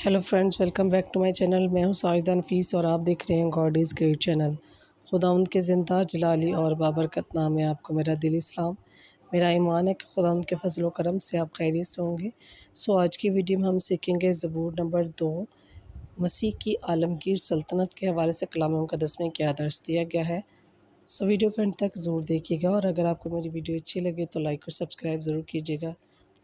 Hello friends, welcome back to my channel. मैं हूं साजिदा नफीस और आप देख रहे हैं गॉड इज़ ग्रेट चैनल। खुदावंद के ज़िंदा जलाली और बाबरकत नाम में आपको मेरा दिली सलाम। मेरा ईमान है कि खुदावंद के फजल व करम से आप खैरियत से होंगे। आज की वीडियो में हम सीखेंगे ज़बूर नंबर 2, मसीह की आलमगीर सल्तनत के हवाले से कलाम मुक़द्दस में क्या दर्स दिया गया है। वीडियो को अंत तक ज़रूर देखिएगा और अगर आपको मेरी वीडियो अच्छी लगे तो लाइक और सब्सक्राइब ज़रूर कीजिएगा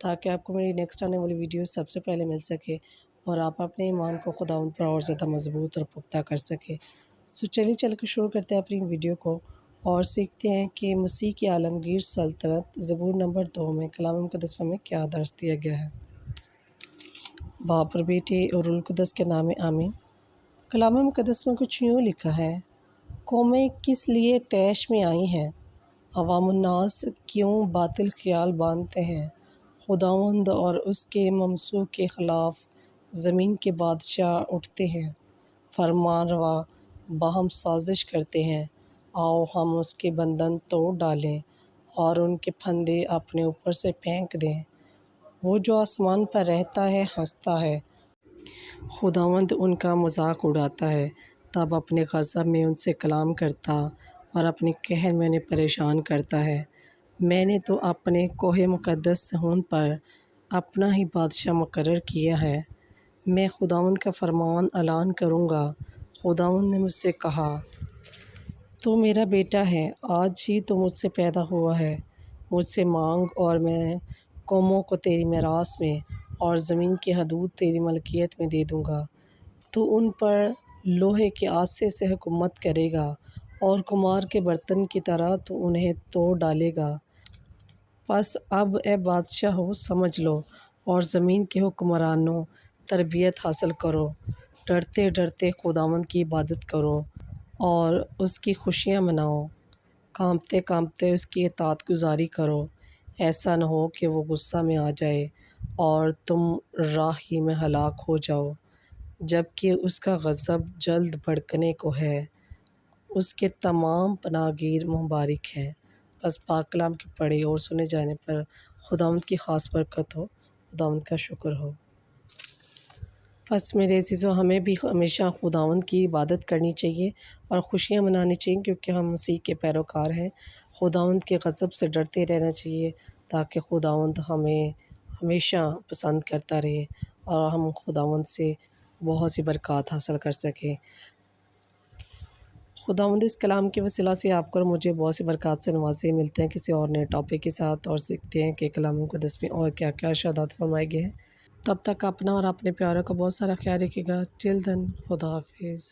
ताकि आपको मेरी नेक्स्ट आने वाली वीडियो सबसे पहले मिल सके और आप अपने ईमान को खुदावंद पर और ज़्यादा मजबूत और पुख्ता कर सके। चलिए चल कर शुरू करते हैं अपनी वीडियो को और सीखते हैं कि मसीह की आलमगीर सल्तनत ज़बूर नंबर 2 में कलाम मुक़द्दस में क्या दर्स दिया गया है। बाप और बेटे और रूहुल कुद्दस के नाम में आमीन। कलाम मुक़द्दस में कुछ यूँ लिखा है, कौमें किस लिए तैश में आई हैं, अवामुन्नास क्यों बातिल ख्याल बांधते हैं। खुदावंद और उसके ममसूह के ख़िलाफ़ ज़मीन के बादशाह उठते हैं, फरमान रवा बाहम साजिश करते हैं। आओ हम उसके बंधन तोड़ डालें और उनके फंदे अपने ऊपर से फेंक दें। वो जो आसमान पर रहता है हंसता है, खुदावंद उनका मजाक उड़ाता है। तब अपने ग़ज़ब में उनसे कलाम करता और अपने कहर में उन्हें परेशान करता है। मैंने तो अपने कोहे मुक़द्दस सहून पर अपना ही बादशाह मुकर्रर किया है। मैं खुदावंद का फरमान ऐलान करूँगा। खुदावंद ने मुझसे कहा, तू मेरा बेटा है, आज ही तो मुझसे पैदा हुआ है। मुझसे मांग और मैं कौमों को तेरी मीरास में और ज़मीन की हदूद तेरी मलकियत में दे दूँगा। तू उन पर लोहे के आसे से हुकूमत करेगा और कुम्हार के बर्तन की तरह तू उन्हें तोड़ डालेगा। बस अब ए बादशाह हो समझ लो और ज़मीन के हुक्मरानों तरबियत हासिल करो। डरते डरते खुदावंद की इबादत करो और उसकी खुशियाँ मनाओ। कांपते कांपते उसकी इताअत गुज़ारी करो। ऐसा न हो कि वो गुस्सा में आ जाए और तुम राह ही में हलाक हो जाओ, जबकि उसका ग़ज़ब जल्द भड़कने को है। उसके तमाम पनाहगीर मुबारक हैं। बस पाक कलाम के पढ़े और सुने जाने पर खुदावंद की ख़ास बरकत हो, खुदावंद का शुक्र हो। बस मेरे अज़ीज़ों, हमें भी हमेशा खुदावंद की इबादत करनी चाहिए और ख़ुशियाँ मनानी चाहिए क्योंकि हम मसीह के पैरोकार हैं। खुदावंद के ग़ज़ब से डरते रहना चाहिए ताकि खुदावंद हमें हमेशा पसंद करता रहे और हम खुदावंद से बहुत सी बरक़ात हासिल कर सकें। खुदावंद इस कलाम के वसीला से आपको और मुझे बहुत सी बरक़ात से नवाज़े। मिलते हैं किसी और नए टॉपिक के साथ और सीखते हैं कि कलाम मुक़द्दस में और क्या क्या इरशादात फरमाए गए हैं। तब तक अपना और अपने प्यारों का बहुत सारा ख्याल रखिएगा। टिल देन, खुदा हाफिज़।